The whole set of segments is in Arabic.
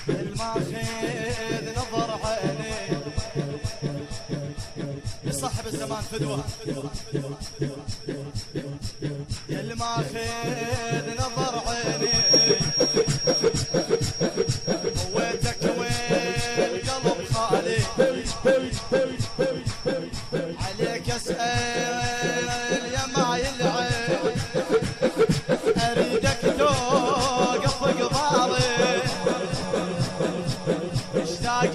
الماخذ نظر عيني يصاحب الزمان فدوة، يا الماخذ نظر عيني مويتك والقلب خالي عليك اسأل يا مايل العين اريدك توقف قضاري اشتاق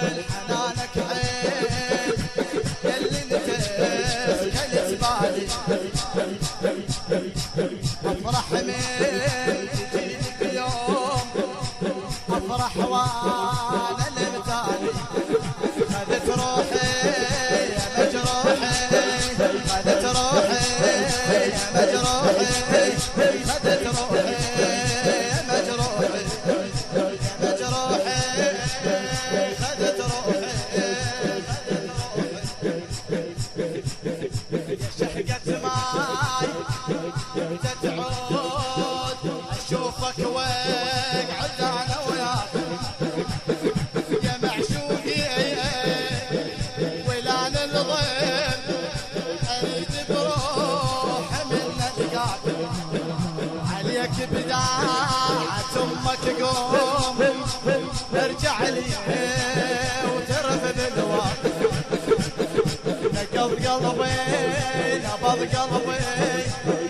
لحنانك عين ياللي انت سكلت بالي افرح من تجيني بيوم افرح وانا المثالي خذت روحي يا مجروحي خذت روحي يا مجروحي خذت روحي يا مجروحي يا مجروحي خذت روحي شحقت معاي تتعود اشوفك واقعد انا وياك يا معشوقي ولان الضيم اريد بروحي من القاك عليك بداعة امك قوم ارجع لي وترفد الواقع نقض قلبي نبض قلبي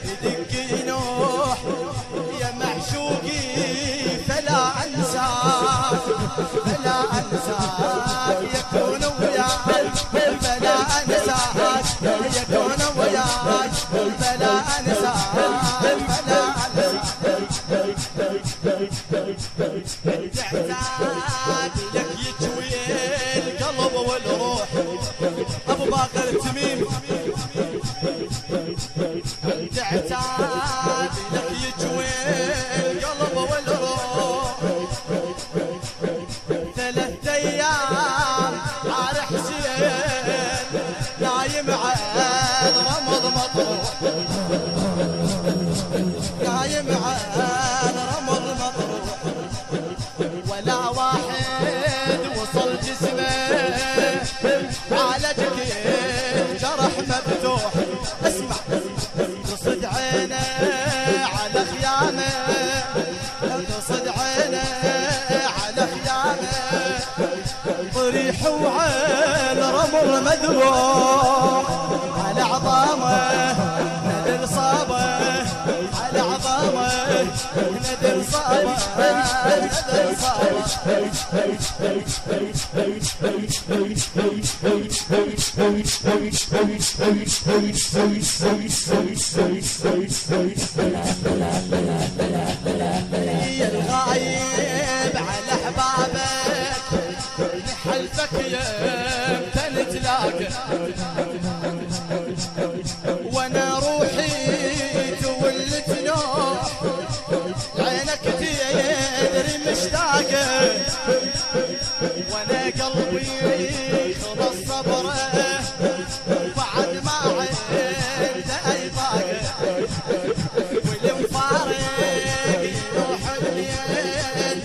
يدق ينوح يا معشوقي فلا انساك فلا انساك يكون وياك فلا انساك يكون وياك فلا انساك فلا تحتاج لك يجوي القلب والروح ابو باقر التميم تحتاج لك يجوي القلب والروح 3 ايام على حسين نايم على رمض مطروح نايم على رمض مطروح ولا واحد وصل جسمه عالجك جرح مفتوح اسمع تصد عينه على خيامه تصد عينه على خيامه ضريح وعين رمر مذبوح على عظامه ندر صابه على عظامه ندر صابه ندر صابه يا الغايب على احبابك نحلفك يمتى نتلاقى وانا روحي تولت نوح عينك تدري مشتاقه وانا قلبي خلص صبره بعد ما عنده اي طاقه والمفارق يروح الليل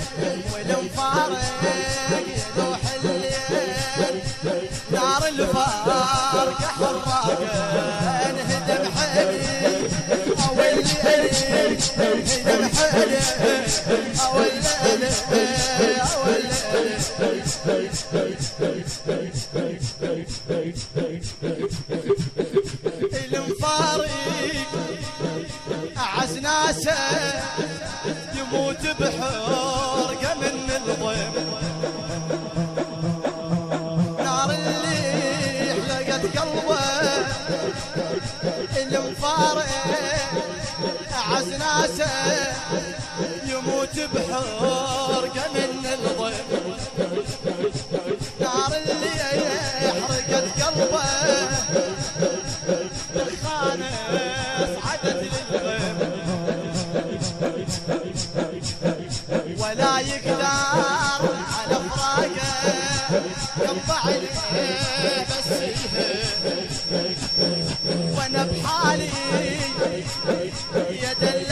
والمفارق يروح الليل نار الفارق حراقه انهدم حيلي اول ليل انهدم حيلي اول ليل اول ليل المفارق اعز ناسه يموت بحرقه من الضيم نار اللي حرقت قلبه المفارق اعز ناسه يموت بحرقه من الضيم نار اللي حرقت قلبه دخانه صعدت للغيم ولا يقدر على فراقه يقطع ليه بس وانا بحالي يا دل